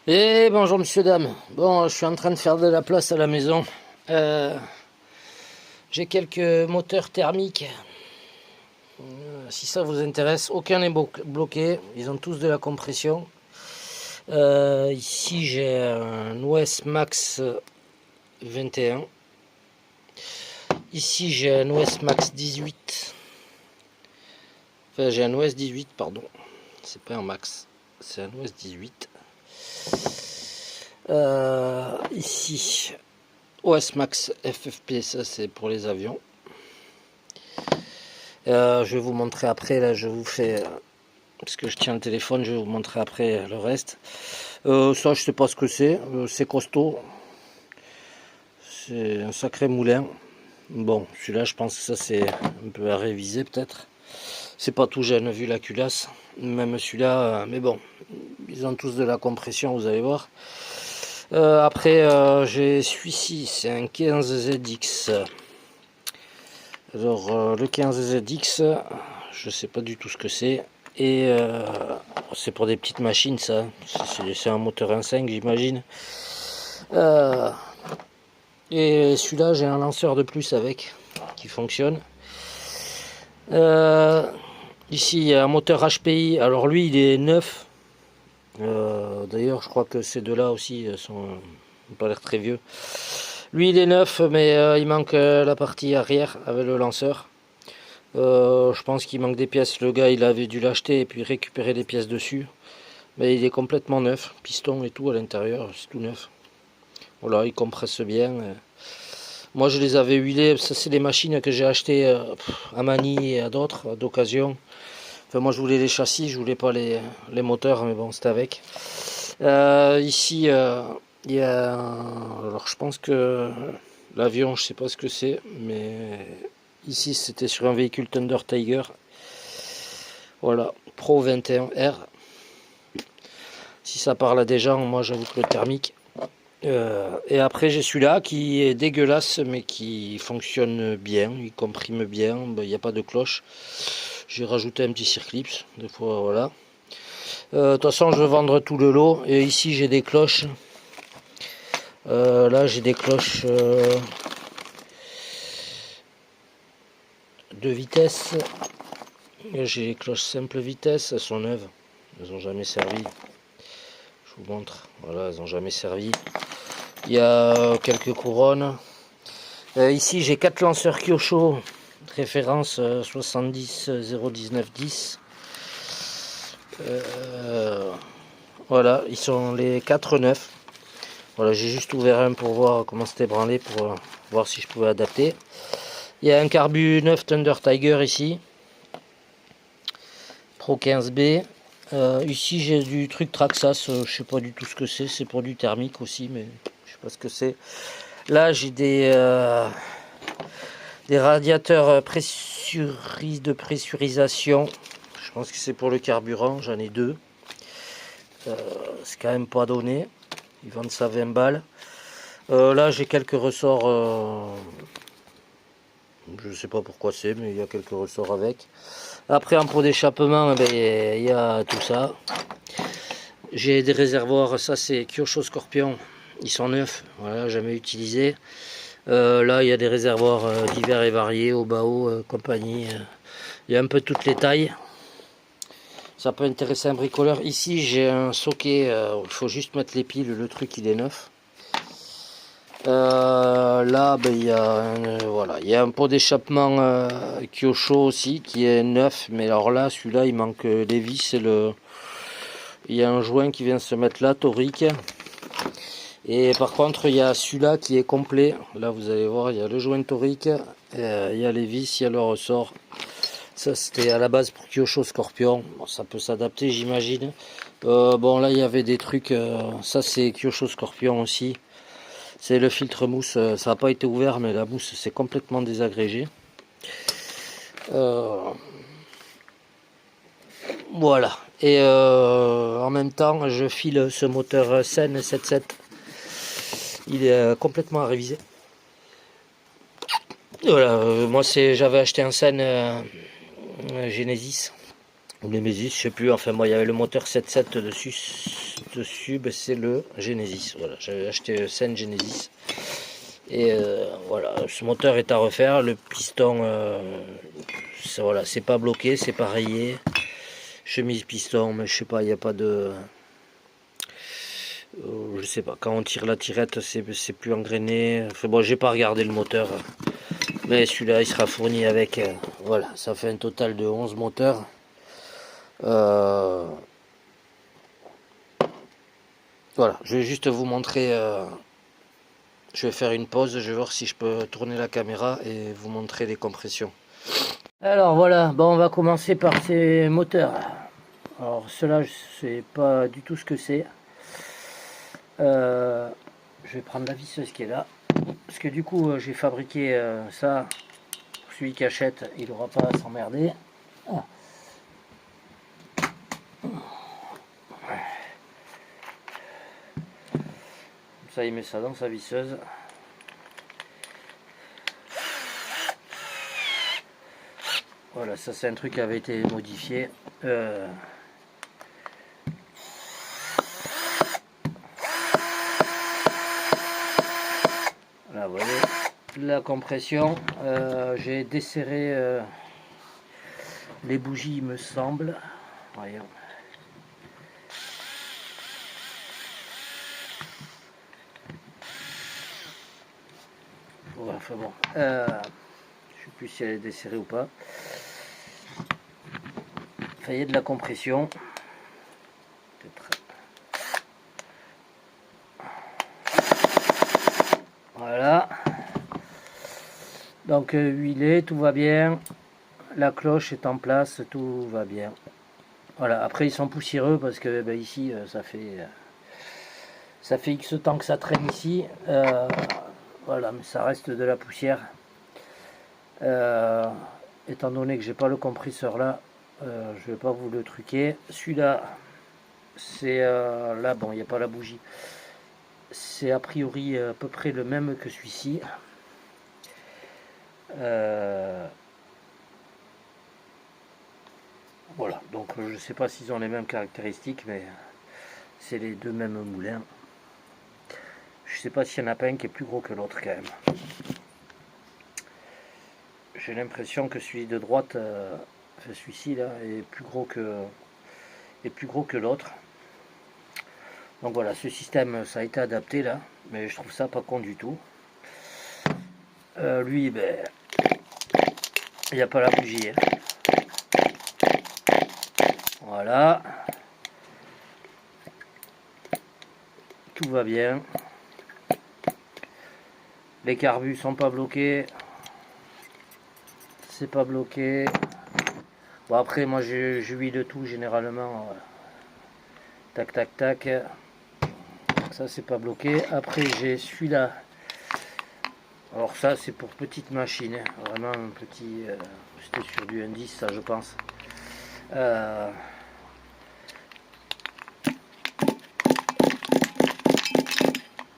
Et bonjour monsieur, dame. Bon, je suis en train de faire de la place à la maison. J'ai quelques moteurs thermiques. Si ça vous intéresse, aucun n'est bloqué. Ils ont tous de la compression. Ici, j'ai un OS Max 21. Ici, j'ai un OS Max 18. Enfin, j'ai un OS 18, pardon. C'est pas un Max, c'est un OS 18. Ici, OS Max FFP, ça c'est pour les avions. Je vais vous montrer après, là je vous fais, parce que je tiens le téléphone, je vais vous montrer après le reste. Ça je sais pas ce que c'est costaud. C'est un sacré moulin. Bon, celui-là je pense que ça c'est un peu à réviser peut-être. C'est pas tout jeune vu la culasse. Même celui-là, mais bon, ils ont tous de la compression, vous allez voir. Après, j'ai celui-ci, c'est un 15ZX. Alors, le 15ZX, je sais pas du tout ce que c'est. Et c'est pour des petites machines, ça. C'est un moteur 1.5, j'imagine. Et celui-là, j'ai un lanceur de plus avec, qui fonctionne. Ici, il y a un moteur HPI. Alors, lui, il est neuf. D'ailleurs, je crois que ces deux-là aussi n'ont pas l'air très vieux. Lui, il est neuf, mais il manque la partie arrière avec le lanceur. Je pense qu'il manque des pièces. Le gars, il avait dû l'acheter et puis récupérer des pièces dessus. Mais il est complètement neuf. Piston et tout à l'intérieur, c'est tout neuf. Voilà, il compresse bien. Moi, je les avais huilés. Ça, c'est des machines que j'ai achetées à Manille et à d'autres d'occasion. Enfin, moi, je voulais les châssis, je voulais pas les moteurs, mais bon, c'était avec. Ici, il y a... Alors, je pense que l'avion, je sais pas ce que c'est, mais ici, c'était sur un véhicule Thunder Tiger. Voilà, Pro 21R. Si ça parle à des gens, moi, j'avoue que le thermique. Et après, j'ai celui-là qui est dégueulasse, mais qui fonctionne bien, il comprime bien, il n'y a pas de cloche. J'ai rajouté un petit circlips, des fois, voilà. De toute façon, je vais vendre tout le lot. Et ici, j'ai des cloches. Là, j'ai des cloches de vitesse. J'ai les cloches simple vitesse. Elles sont neuves. Elles n'ont jamais servi. Je vous montre. Voilà, elles n'ont jamais servi. Il y a quelques couronnes. Ici, j'ai 4 lanceurs Kyosho. Référence 70 019 10. Voilà, ils sont les 4 neufs. Voilà, j'ai juste ouvert un pour voir comment c'était branlé, pour voir si je pouvais adapter. Il y a un carbu 9 Thunder Tiger ici. Pro 15B. Ici j'ai du truc Traxxas, je sais pas du tout ce que c'est pour du thermique aussi, mais je sais pas ce que c'est. Là j'ai des radiateurs de pressurisation. Je pense que c'est pour le carburant, j'en ai deux. C'est quand même pas donné. Ils vendent ça 20 balles. Là j'ai quelques ressorts. Je sais pas pourquoi c'est, mais il y a quelques ressorts avec. Après en pot d'échappement, il y a tout ça. J'ai des réservoirs, ça c'est Kyosho Scorpion. Ils sont neufs, voilà, jamais utilisés. Là il y a des réservoirs divers et variés, au Bao, compagnie. Il y a un peu toutes les tailles. Ça peut intéresser un bricoleur. Ici j'ai un socket, il faut juste mettre les piles, le truc il est neuf. Là il y a voilà, il y a un pot d'échappement Kyosho aussi qui est neuf, mais alors là celui-là il manque les vis et il y a un joint qui vient se mettre là, torique. Et par contre il y a celui-là qui est complet. Là vous allez voir, il y a le joint torique, il y a les vis, il y a le ressort. Ça c'était à la base pour Kyosho Scorpion. Bon, ça peut s'adapter j'imagine. Bon là il y avait des trucs, ça c'est Kyosho Scorpion aussi. C'est le filtre mousse, ça n'a pas été ouvert, mais la mousse c'est complètement désagrégé. Voilà. Et en même temps, je file ce moteur Sen 77. Il est complètement à réviser. Voilà. Moi, j'avais acheté un Sen Genesis ou Nemesis, je sais plus. Enfin, moi, il y avait le moteur 77 dessus. dessus, ben, c'est le Genesis. Voilà, j'avais acheté le Sen Genesis. Et voilà, ce moteur est à refaire. Le piston, voilà, c'est pas bloqué, c'est pas rayé. Chemise piston, mais je sais pas, il n'y a pas de... je sais pas, quand on tire la tirette, c'est plus engrainé. Enfin bon, j'ai pas regardé le moteur. Mais celui-là, il sera fourni avec... voilà, ça fait un total de 11 moteurs. Voilà, je vais juste vous montrer... je vais faire une pause, je vais voir si je peux tourner la caméra et vous montrer les compressions. Alors voilà, bon, on va commencer par ces moteurs. Alors cela, je sais pas du tout ce que c'est. Je vais prendre la visseuse qui est là. Parce que du coup, j'ai fabriqué ça. Celui qui achète, il n'aura pas à s'emmerder. Ah. Ça, il met ça dans sa visseuse. Voilà, ça c'est un truc qui avait été modifié. Là, vous voyez, la compression. J'ai desserré les bougies, il me semble. Voyons. Ouais, enfin bon. Je ne sais plus si elle est desserrée ou pas. Enfin, il y a de la compression. Voilà. Donc huilé, tout va bien. La cloche est en place, tout va bien. Voilà. Après ils sont poussiéreux parce que ben, ici ça fait X temps que ça traîne ici. Voilà, mais ça reste de la poussière. Étant donné que j'ai pas le compresseur là, je vais pas vous le truquer. Celui-là, c'est là, bon, il n'y a pas la bougie. C'est a priori à peu près le même que celui-ci. Voilà, donc je sais pas s'ils ont les mêmes caractéristiques, mais c'est les deux mêmes moulins. Je sais pas s'il y en a pas un qui est plus gros que l'autre quand même. J'ai l'impression que celui de droite, enfin celui-ci là, est plus gros que l'autre. Donc voilà, ce système, ça a été adapté là, mais je trouve ça pas con du tout. Lui, ben, il n'y a pas la bougie. Hein. Voilà. Tout va bien. Les carbus sont pas bloqués. C'est pas bloqué. Bon après, moi je huile tout généralement. Tac, tac, tac. Ça, c'est pas bloqué. Après, j'ai celui-là. Alors ça, c'est pour petite machine. Hein. Vraiment un petit... C'était sur du indice, ça, je pense.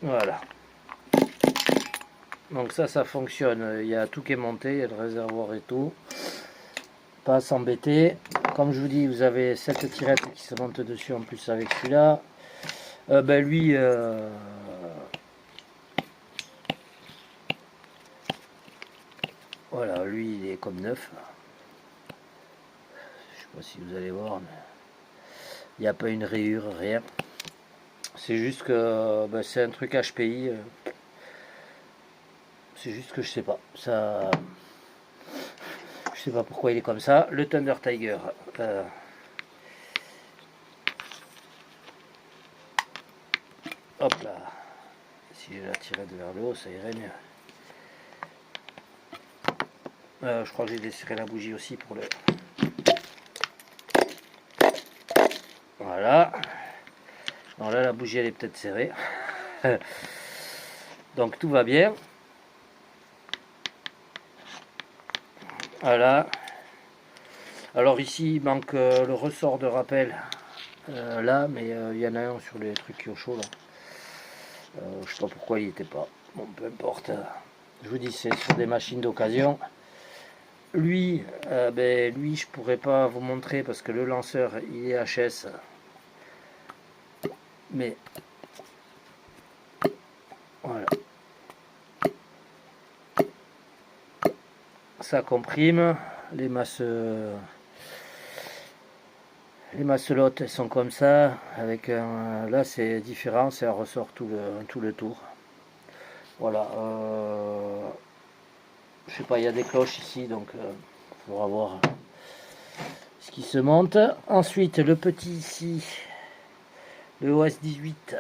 Voilà. Donc ça fonctionne. Il y a tout qui est monté. Il y a le réservoir et tout. Pas à s'embêter. Comme je vous dis, vous avez cette tirette qui se monte dessus en plus avec celui-là. Ben lui... Voilà, lui il est comme neuf. Je sais pas si vous allez voir, mais il n'y a pas une rayure, rien. C'est juste que ben, c'est un truc HPI. C'est juste que je sais pas. Ça, je sais pas pourquoi il est comme ça. Le Thunder Tiger. Hop là. Si je la tirais vers le haut, ça irait mieux. Je crois que j'ai desserré la bougie aussi pour le... Voilà. Alors là, la bougie, elle est peut-être serrée. Donc, tout va bien. Voilà. Alors ici, il manque le ressort de rappel. Là, mais il y en a un sur les trucs au chaud, là. Je sais pas pourquoi il n'y était pas. Bon, peu importe. Je vous dis, c'est sur des machines d'occasion. Lui, lui, je pourrais pas vous montrer parce que le lanceur, il est HS. mais voilà, ça comprime. Les masselottes elles sont comme ça, avec là c'est différent, ça ressort tout le tour. Voilà, je sais pas, il y a des cloches ici, donc il faudra voir ce qui se monte. Ensuite, le petit ici, le OS 18,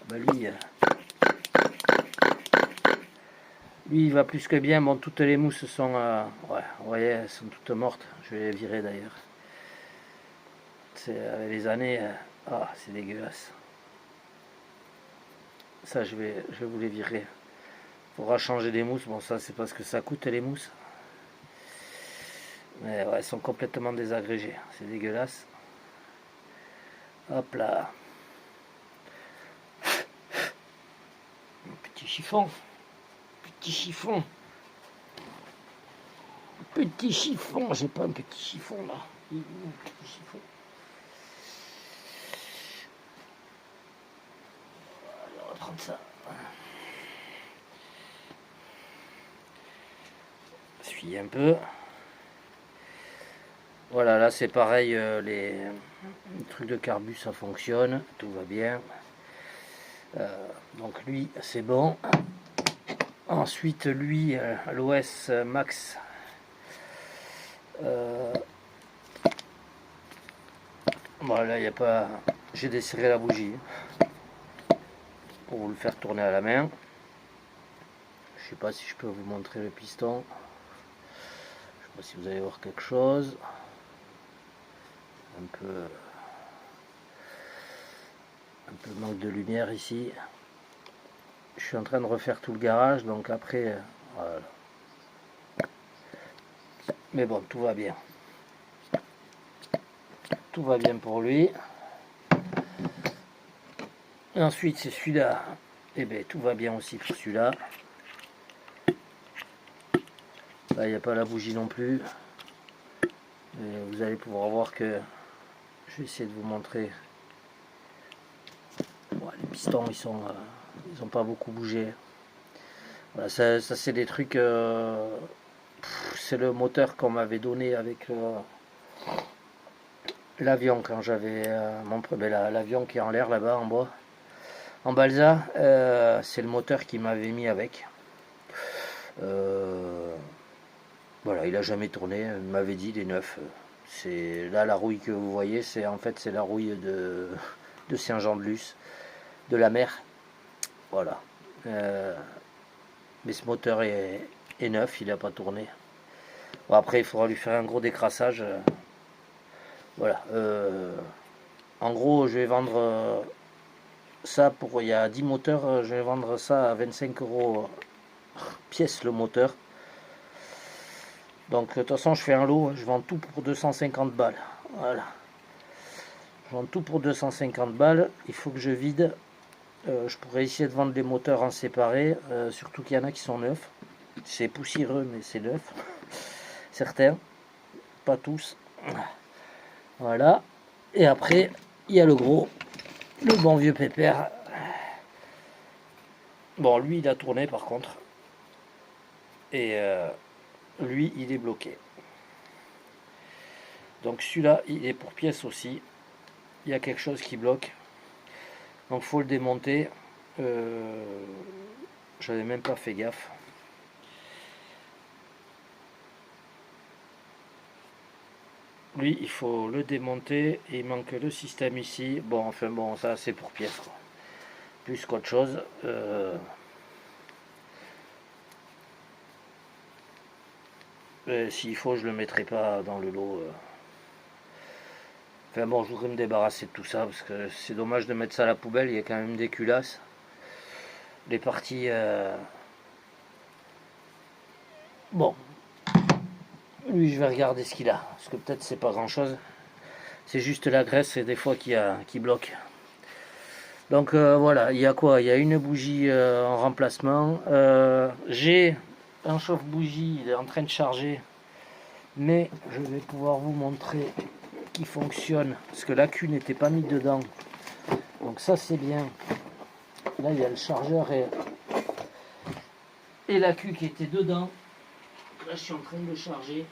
bah lui il va plus que bien. Bon, toutes les mousses sont, ouais, vous voyez, elles sont toutes mortes. Je vais les virer d'ailleurs. C'est avec les années, ah, c'est dégueulasse. Ça, je vais vous les virer. Faudra changer des mousses. Bon, ça, c'est parce que ça coûte les mousses. Mais ouais, elles sont complètement désagrégées. C'est dégueulasse. Hop là. Petit chiffon. Petit chiffon. Petit chiffon. J'ai pas un petit chiffon là. Petit chiffon. On va prendre ça. Essuyer un peu. Voilà, là c'est pareil, les trucs de carbu ça fonctionne, tout va bien. Donc lui c'est bon. Ensuite lui, l'OS Max. Voilà, il n'y a pas. J'ai desserré la bougie pour vous le faire tourner à la main. Je sais pas si je peux vous montrer le piston. Je sais pas si vous allez voir quelque chose. Un peu manque de lumière ici. Je suis en train de refaire tout le garage, donc après voilà. Mais bon, tout va bien. Tout va bien pour lui. Et ensuite c'est celui-là. Et bien tout va bien aussi pour celui-là. Là il n'y a pas la bougie non plus. Et vous allez pouvoir voir que je vais essayer de vous montrer. Ouais, les pistons ils ont pas beaucoup bougé. Voilà, ça c'est des trucs. C'est le moteur qu'on m'avait donné avec l'avion quand j'avais l'avion qui est en l'air là-bas en bas, en balsa. C'est le moteur qui m'avait mis avec. Voilà, il a jamais tourné. Il m'avait dit il est neuf. C'est là la rouille que vous voyez, c'est en fait c'est la rouille de Saint-Jean-de-Luz, de la mer. Voilà. Mais ce moteur est neuf, il n'a pas tourné. Bon, après il faudra lui faire un gros décrassage. Voilà. En gros, je vais vendre ça pour. Il y a 10 moteurs, je vais vendre ça à 25 € pièce le moteur. Donc, de toute façon, je fais un lot, je vends tout pour 250 balles. Voilà. Je vends tout pour 250 balles. Il faut que je vide. Je pourrais essayer de vendre les moteurs en séparé, surtout qu'il y en a qui sont neufs. C'est poussiéreux, mais c'est neuf. Certains, pas tous. Voilà. Et après, il y a le gros, le bon vieux pépère. Bon, lui, il a tourné par contre. Et lui, il est bloqué. Donc celui-là, il est pour pièce aussi. Il y a quelque chose qui bloque. Donc faut le démonter. J'avais même pas fait gaffe. Lui, il faut le démonter. Et il manque le système ici. Bon, enfin bon, ça c'est pour pièce, quoi. Plus qu'autre chose. S'il faut, je le mettrai pas dans le lot. Enfin bon, je voudrais me débarrasser de tout ça parce que c'est dommage de mettre ça à la poubelle. Il y a quand même des culasses. Les parties. Bon. Lui, je vais regarder ce qu'il a. Parce que peut-être c'est pas grand chose. C'est juste la graisse des fois qui bloque. Donc voilà, il y a quoi? Il y a une bougie en remplacement. J'ai un chauffe-bougie, il est en train de charger. Mais je vais pouvoir vous montrer qu'il fonctionne. Parce que la queue n'était pas mise dedans. Donc Donc ça c'est bien. Là il y a le chargeur et la queue qui était dedans. Là je suis en train de le charger.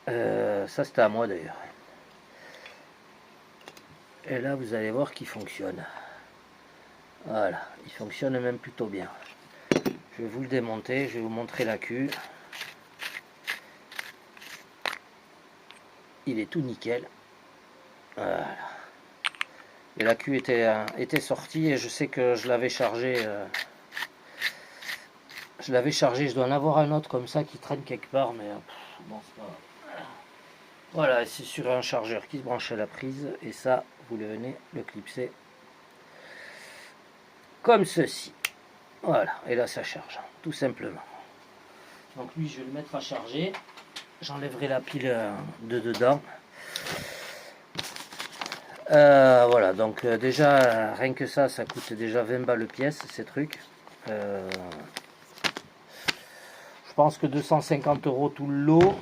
Ça c'était à moi d'ailleurs. Et là vous allez voir qu'il fonctionne. Voilà, il fonctionne même plutôt bien. Je vais vous le démonter, je vais vous montrer la queue. Il est tout nickel. Voilà. Et la queue était sortie et je sais que je l'avais chargé. Je dois en avoir un autre comme ça qui traîne quelque part, mais bon, c'est pas... Voilà, c'est sur un chargeur qui se branche à la prise et ça, vous le venez le clipser comme ceci. Voilà, et là ça charge, tout simplement. Donc lui, je vais le mettre à charger. J'enlèverai la pile de dedans. Voilà, donc déjà, rien que ça coûte déjà 20 balles pièce, ces trucs. Je pense que 250 € tout le lot.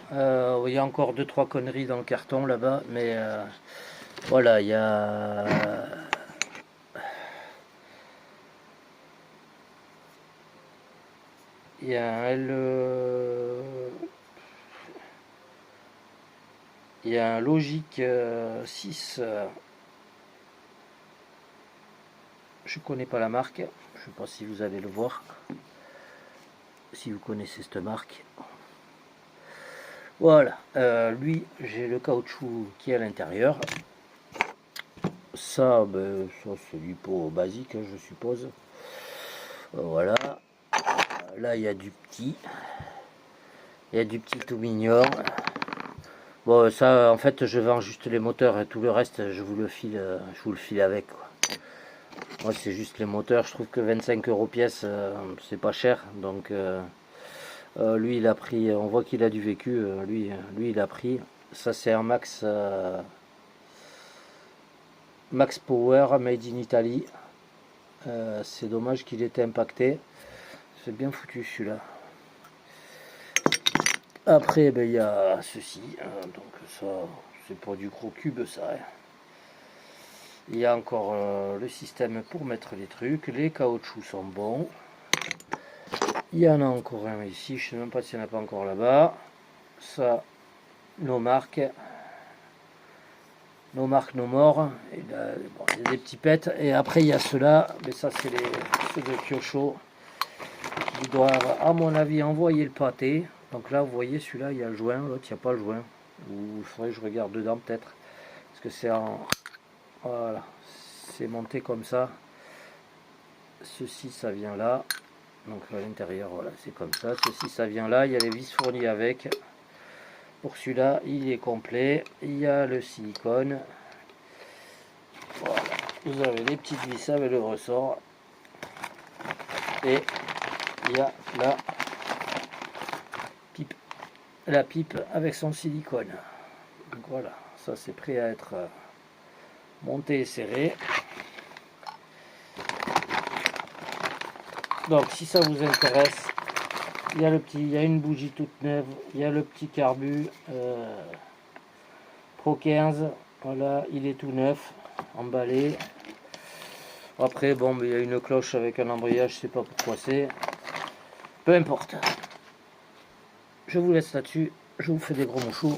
Il y a encore 2-3 conneries dans le carton là-bas, mais voilà, il y a... Il y a un il y a un Logic 6. Je connais pas la marque. Je sais pas si vous allez le voir. Si vous connaissez cette marque. Voilà. Lui, j'ai le caoutchouc qui est à l'intérieur. Ça, ça c'est du pot basique, hein, je suppose. Voilà. Là, il y a du petit. Il y a du petit tout mignon. Bon, ça, en fait, je vends juste les moteurs et tout le reste, je vous le file avec, quoi. Moi, c'est juste les moteurs. Je trouve que 25 € pièce, c'est pas cher. Donc, lui, il a pris. On voit qu'il a du vécu. Lui, il a pris. Ça, c'est un Max Power Made in Italy. C'est dommage qu'il était impacté. C'est bien foutu celui-là. Après, ben, il y a ceci. Donc, ça, c'est pour du gros cube, ça. Hein. Il y a encore le système pour mettre les trucs. Les caoutchoucs sont bons. Il y en a encore un ici. Je ne sais même pas s'il n'y en a pas encore là-bas. Ça, nos marques. Nos marques, nos morts. Et là, bon, il y a des petits pets. Et après, il y a ceux-là. Mais ça, c'est ceux de Kyosho. Ils doivent, à mon avis, envoyer le pâté. Donc là, vous voyez, celui-là, il y a le joint. L'autre, il n'y a pas le joint. Ou il faudrait que je regarde dedans, peut-être. Parce que c'est en... Voilà. C'est monté comme ça. Ceci, ça vient là. Donc à l'intérieur, voilà, c'est comme ça. Ceci, ça vient là. Il y a les vis fournies avec. Pour celui-là, il est complet. Il y a le silicone. Voilà. Vous avez les petites vis avec le ressort. Et il y a la pipe avec son silicone. Donc voilà, ça c'est prêt à être monté et serré. Donc si ça vous intéresse, il y a une bougie toute neuve, il y a le petit carbu Pro 15, voilà, il est tout neuf, emballé. Après bon, il y a une cloche avec un embrayage, je sais pas pourquoi c'est. Peu importe. Je vous laisse là-dessus, je vous fais des gros mouchoux